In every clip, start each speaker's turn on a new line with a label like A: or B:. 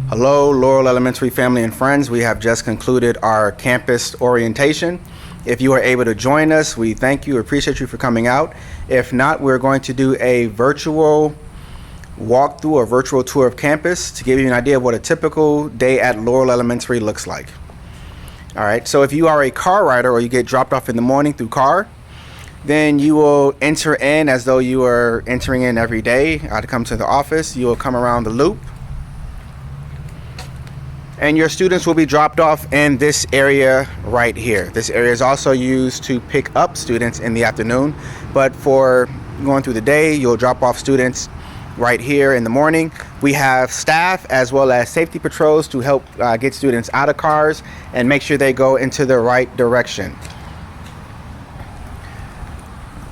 A: Hello, Laurel Elementary family and friends. We have just concluded our campus orientation. If you are able to join us, we thank you, appreciate you for coming out. If not, we're going to do a virtual walkthrough or virtual tour of campus to give you an idea of what a typical day at Laurel Elementary looks like. All right, so if you are a car rider or you get dropped off in the morning through car, then you will enter in as though you are entering in every day to come to the office. You will come around the loop, and your students will be dropped off in this area right here. This area is also used to pick up students in the afternoon, but for going through the day, you'll drop off students right here in the morning. We have staff as well as safety patrols to help get students out of cars and make sure they go into the right direction.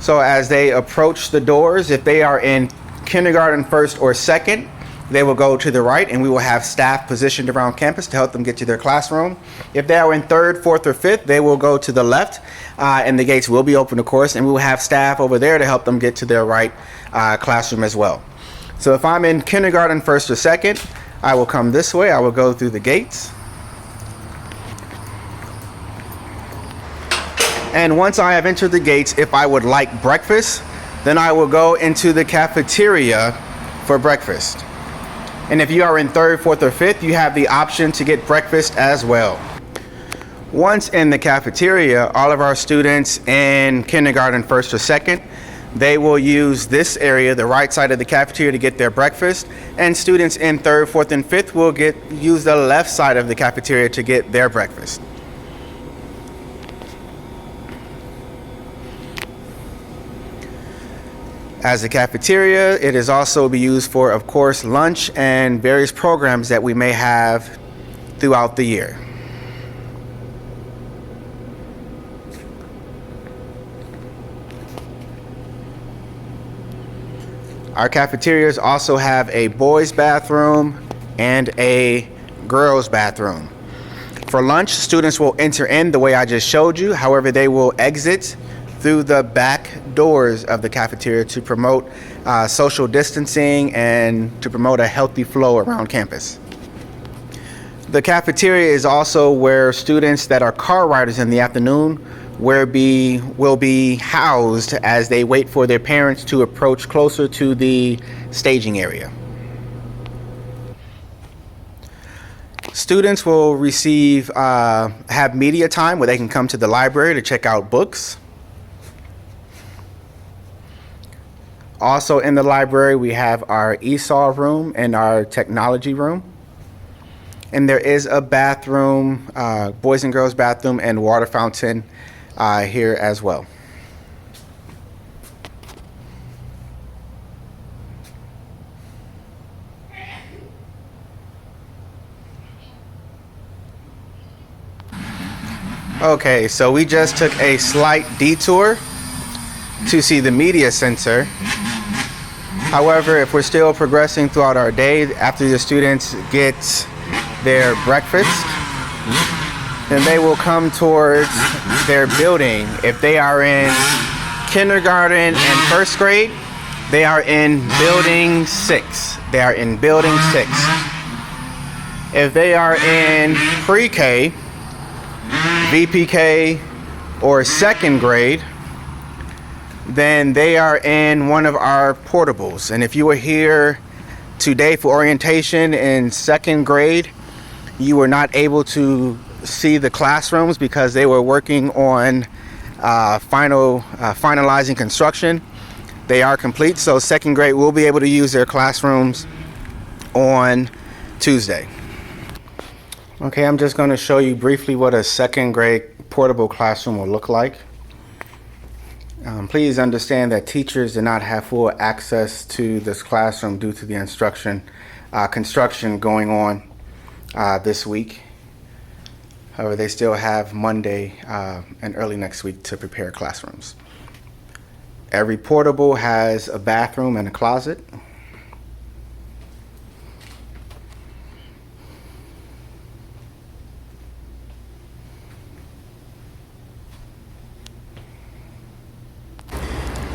A: So as they approach the doors, if they are in kindergarten, first or second, they will go to the right, and we will have staff positioned around campus to help them get to their classroom. If they are in third, fourth, or fifth, they will go to the left, and the gates will be open, of course, and we will have staff over there to help them get to their right classroom as well. So if I'm in kindergarten, first or second, I will come this way. I will go through the gates. And once I have entered the gates, if I would like breakfast, then I will go into the cafeteria for breakfast. And if you are in third, fourth, or fifth, you have the option to get breakfast as well. Once in the cafeteria, all of our students in kindergarten, first or second, they will use this area, the right side of the cafeteria, to get their breakfast. And students in third, fourth, and fifth will use the left side of the cafeteria to get their breakfast. As a cafeteria, it is also be used for, of course, lunch and various programs that we may have throughout the year. Our cafeterias also have a boys' bathroom and a girls' bathroom. For lunch, students will enter in the way I just showed you. However, they will exit through the back doors of the cafeteria to promote social distancing and to promote a healthy flow around campus. The cafeteria is also where students that are car riders in the afternoon will be housed as they wait for their parents to approach closer to the staging area. Students will have media time where they can come to the library to check out books. Also in the library, we have our ESOL room and our technology room. And there is a bathroom, boys and girls bathroom and water fountain here as well. Okay, so we just took a slight detour to see the media center. However, if we're still progressing throughout our day, after the students get their breakfast, then they will come towards their building. If they are in kindergarten and first grade, they are in building 6. They are in building 6. If they are in pre-K, VPK, or second grade, then they are in one of our portables. And if you were here today for orientation in second grade, you were not able to see the classrooms because they were working on finalizing construction. They are complete, so second grade will be able to use their classrooms on Tuesday. Okay, I'm just going to show you briefly what a second grade portable classroom will look like. Please understand that teachers did not have full access to this classroom due to the construction going on this week. However, they still have Monday and early next week to prepare classrooms. Every portable has a bathroom and a closet.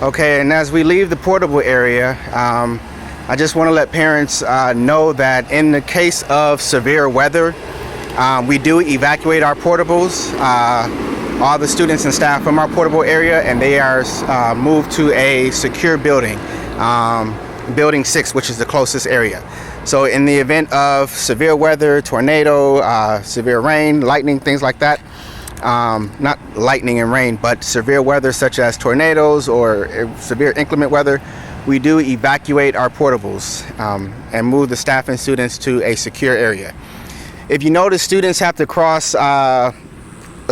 A: Okay, and as we leave the portable area, I just want to let parents know that in the case of severe weather, we do evacuate our portables, all the students and staff from our portable area, and they are moved to a secure building, Building 6, which is the closest area. So in the event of severe weather, tornado, severe rain, lightning, things like that, not lightning and rain, but severe weather such as tornadoes or severe inclement weather, we do evacuate our portables and move the staff and students to a secure area. If you notice, students have to cross a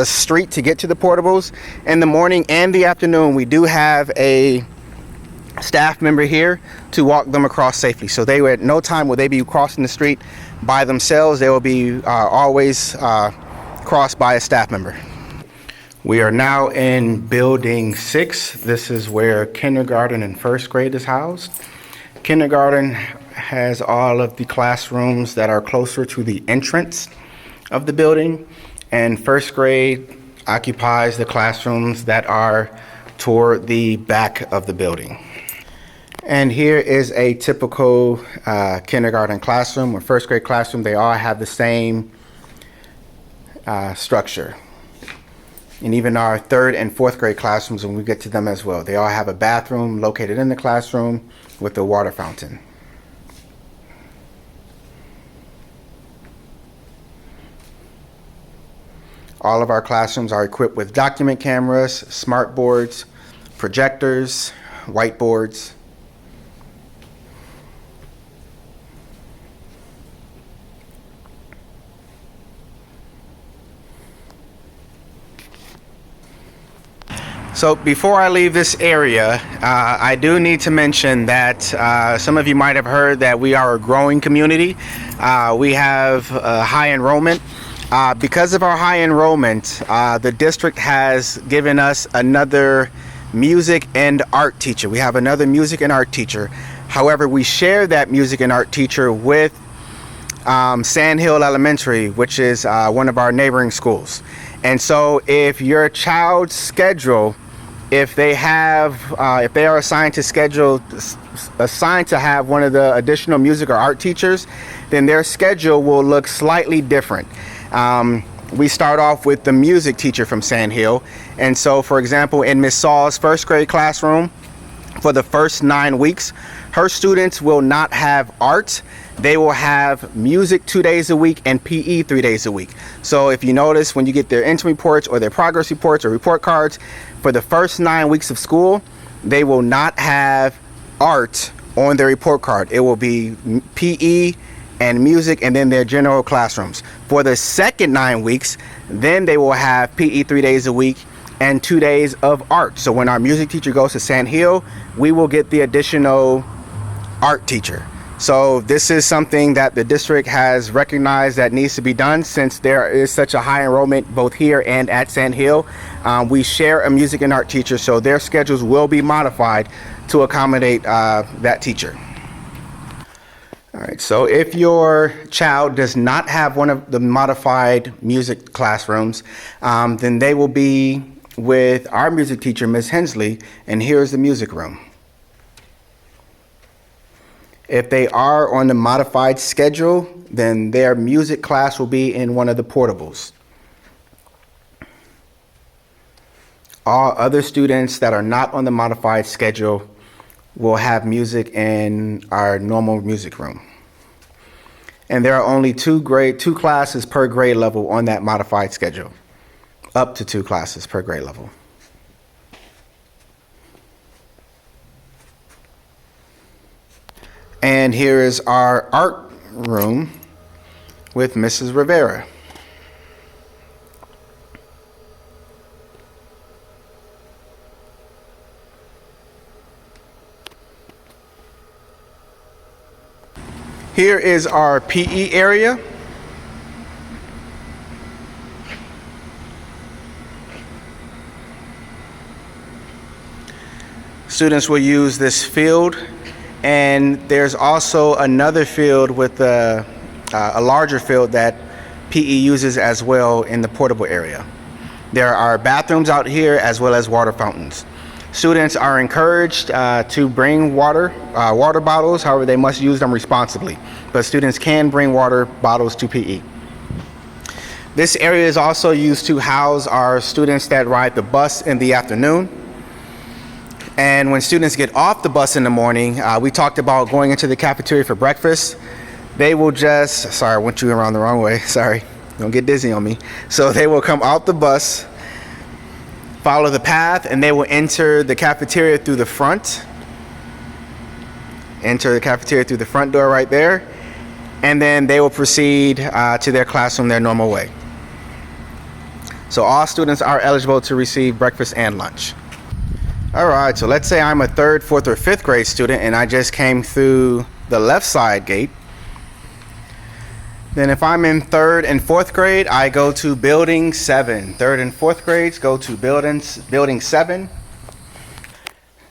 A: street to get to the portables. In the morning and the afternoon, we do have a staff member here to walk them across safely. So they at no time will they be crossing the street by themselves. They will be always crossed by a staff member. We are now in Building 6. This is where kindergarten and first grade is housed. Kindergarten has all of the classrooms that are closer to the entrance of the building, and first grade occupies the classrooms that are toward the back of the building. And here is a typical kindergarten classroom or first grade classroom. They all have the same structure. And even our third and fourth grade classrooms, when we get to them as well, they all have a bathroom located in the classroom with a water fountain. All of our classrooms are equipped with document cameras, smart boards, projectors, whiteboards. So before I leave this area, I do need to mention that some of you might have heard that we are a growing community. We have high enrollment. Because of our high enrollment, the district has given us another music and art teacher. We have another music and art teacher. However, we share that music and art teacher with Sand Hill Elementary, which is one of our neighboring schools. And so if your child's schedule, if they are assigned to have one of the additional music or art teachers, then their schedule will look slightly different. We start off with the music teacher from Sand Hill. And so, for example, in Miss Saul's first grade classroom, for the first 9 weeks, her students will not have art. They will have music 2 days a week and PE 3 days a week. So if you notice, when you get their entry reports or their progress reports or report cards, for the first 9 weeks of school, they will not have art on their report card. It will be PE and music and then their general classrooms. For the second 9 weeks, then they will have PE 3 days a week and 2 days of art. So when our music teacher goes to Sand Hill, we will get the additional art teacher. So this is something that the district has recognized that needs to be done since there is such a high enrollment both here and at Sand Hill. We share a music and art teacher, so their schedules will be modified to accommodate that teacher. All right, so if your child does not have one of the modified music classrooms, then they will be with our music teacher, Ms. Hensley, and here's the music room. If they are on the modified schedule, then their music class will be in one of the portables. All other students that are not on the modified schedule will have music in our normal music room. And there are only two classes per grade level on that modified schedule, up to 2 classes per grade level. And here is our art room with Mrs. Rivera. Here is our PE area. Students will use this field. And there's also another field with a larger field that PE uses as well in the portable area. There are bathrooms out here as well as water fountains. Students are encouraged to bring water bottles. However, they must use them responsibly. But students can bring water bottles to PE. This area is also used to house our students that ride the bus in the afternoon. And when students get off the bus in the morning, we talked about going into the cafeteria for breakfast. They will just, sorry, I went you around the wrong way. Sorry, don't get dizzy on me. So they will come out the bus, follow the path, and they will enter the cafeteria through the front. Enter the cafeteria through the front door right there. And then they will proceed to their classroom their normal way. So all students are eligible to receive breakfast and lunch. All right, so let's say I'm a 3rd, 4th, or 5th grade student and I just came through the left side gate. Then if I'm in 3rd and 4th grade, I go to building 7. 3rd and 4th grades go to building 7.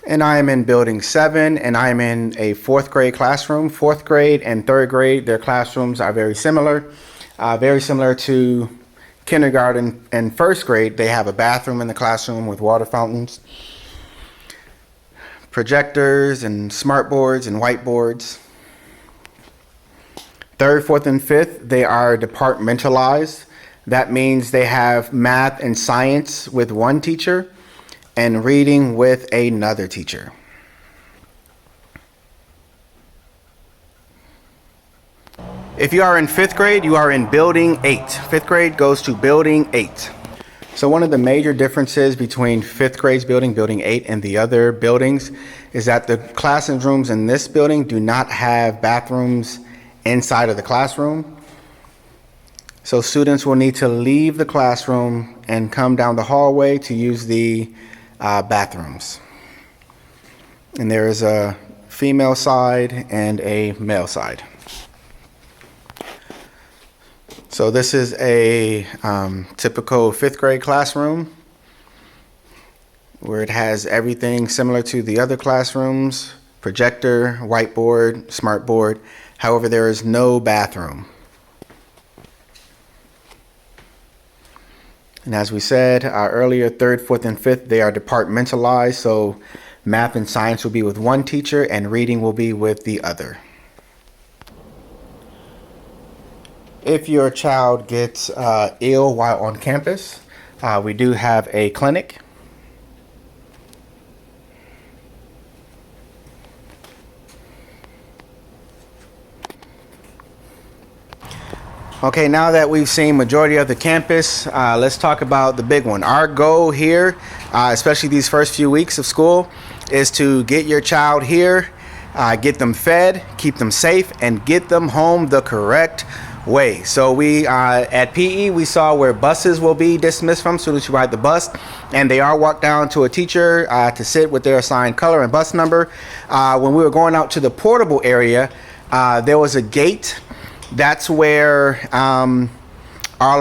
A: And I am in building 7 and I am in a 4th grade classroom. 4th grade and 3rd grade, their classrooms are very similar to kindergarten and 1st grade. They have a bathroom in the classroom with water fountains, projectors and smart boards and whiteboards. 3rd, 4th, and 5th, they are departmentalized. That means they have math and science with one teacher and reading with another teacher. If you are in 5th grade, you are in building 8. 5th grade goes to building 8. So one of the major differences between 5th grade's building 8, and the other buildings is that the classrooms in this building do not have bathrooms inside of the classroom. So students will need to leave the classroom and come down the hallway to use the bathrooms. And there is a female side and a male side. So this is a typical 5th grade classroom where it has everything similar to the other classrooms: projector, whiteboard, smart board. However, there is no bathroom. And as we said earlier, 3rd, 4th, and 5th, they are departmentalized. So math and science will be with one teacher and reading will be with the other. If your child gets ill while on campus, we do have a clinic. Okay, now that we've seen majority of the campus, let's talk about the big one. Our goal here, especially these first few weeks of school, is to get your child here, get them fed, keep them safe, and get them home the correct way. So we at PE, we saw where buses will be dismissed from. Students who ride the bus, and they are walked down to a teacher to sit with their assigned color and bus number. When we were going out to the portable area, there was a gate. That's where all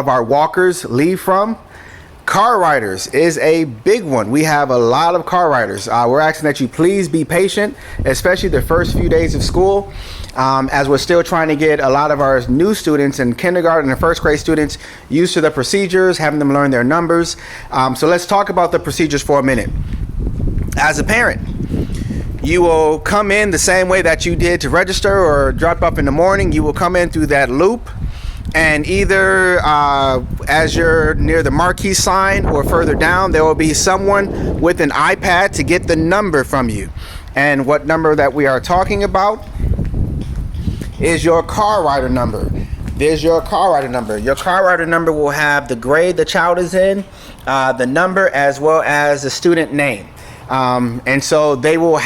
A: of our walkers leave from. Car riders is a big one. We have a lot of car riders. We're asking that you please be patient, especially the first few days of school, as we're still trying to get a lot of our new students in kindergarten and 1st grade students used to the procedures, having them learn their numbers. So let's talk about the procedures for a minute. As a parent, you will come in the same way that you did to register or drop up in the morning. You will come in through that loop, and either as you're near the marquee sign or further down, there will be someone with an iPad to get the number from you. And what number that we are talking about is your car rider number. There's your car rider number. Your car rider number will have the grade the child is in, the number, as well as the student name. And so they will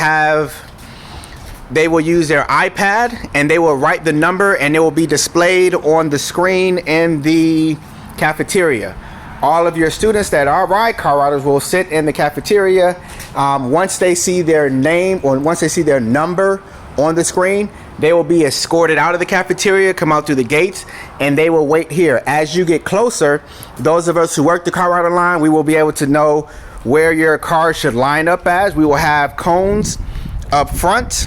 A: use their iPad and they will write the number, and it will be displayed on the screen in the cafeteria. All of your students that are car riders will sit in the cafeteria. Once they see their name, or once they see their number on the screen, they will be escorted out of the cafeteria, come out through the gates, and they will wait here. As you get closer, those of us who work the car rider line, we will be able to know where your car should line up as. We will have cones up front,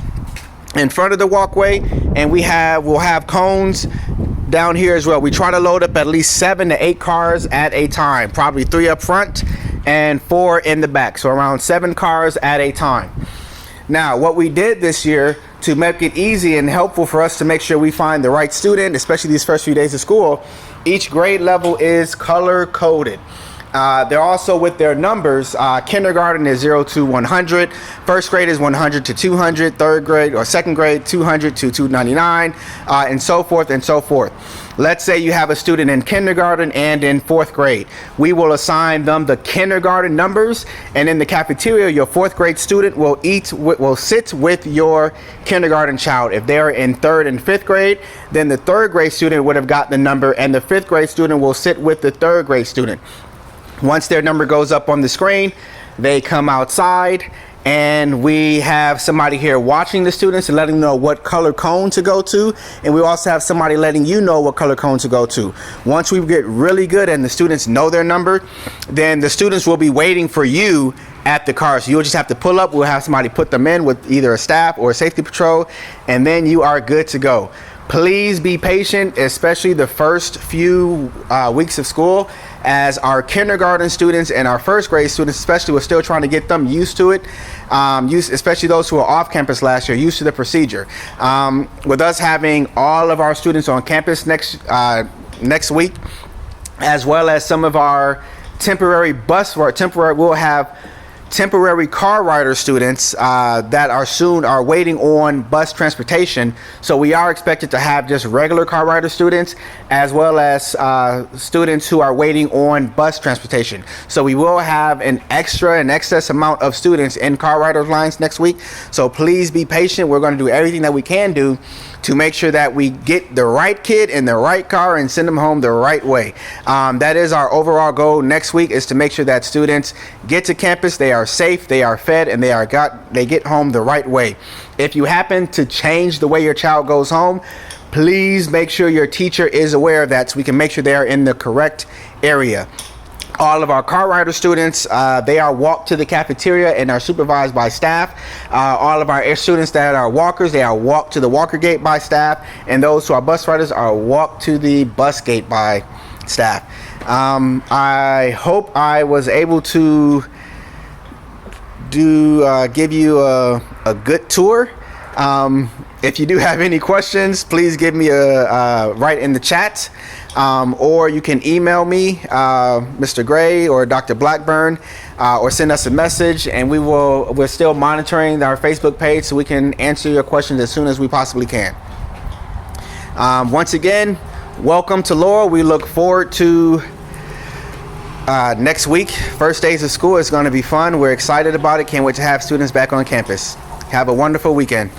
A: in front of the walkway, and we'll have cones down here as well. We try to load up at least 7 to 8 cars at a time, probably 3 up front and 4 in the back. So around 7 cars at a time. Now, what we did this year to make it easy and helpful for us to make sure we find the right student, especially these first few days of school, each grade level is color coded. They're also with their numbers. Kindergarten is 0 to 100. First grade is 100 to 200. Third grade or second grade 200 to 299, and so forth and so forth. Let's say you have a student in kindergarten and in 4th grade. We will assign them the kindergarten numbers, and in the cafeteria, your 4th grade student will sit with your kindergarten child. If they're in 3rd and 5th grade, then the 3rd grade student would have got the number, and the 5th grade student will sit with the 3rd grade student. Once their number goes up on the screen, they come outside, and we have somebody here watching the students and letting them know what color cone to go to, and we also have somebody letting you know what color cone to go to. Once we get really good and the students know their number, then the students will be waiting for you at the car. So you'll just have to pull up. We'll have somebody put them in with either a staff or a safety patrol, and then you are good to go. Please be patient, especially the first few weeks of school, as our kindergarten students and our 1st grade students especially, we're still trying to get them used to it, especially those who were off campus last year, used to the procedure. With us having all of our students on campus next week, as well as some of our we'll have temporary car rider students that are waiting on bus transportation. So we are expected to have just regular car rider students, as well as students who are waiting on bus transportation. So we will have an excess amount of students in car rider lines next week. So please be patient. We're going to do everything that we can do to make sure that we get the right kid in the right car and send them home the right way. That is our overall goal next week, is to make sure that students get to campus, they are safe, they are fed, and they get home the right way. If you happen to change the way your child goes home, please make sure your teacher is aware of that so we can make sure they are in the correct area. All of our car rider students, they are walked to the cafeteria and are supervised by staff. All of our students that are walkers, they are walked to the walker gate by staff, and those who are bus riders are walked to the bus gate by staff. I hope I was able to give you a good tour. If you do have any questions, please give me a write in the chat, or you can email me, Mr. Gray or Dr. Blackburn, or send us a message, and we're still monitoring our Facebook page so we can answer your questions as soon as we possibly can. Once again, welcome to Laurel. We look forward to next week. First days of school is going to be fun. We're excited about it. Can't wait to have students back on campus. Have a wonderful weekend.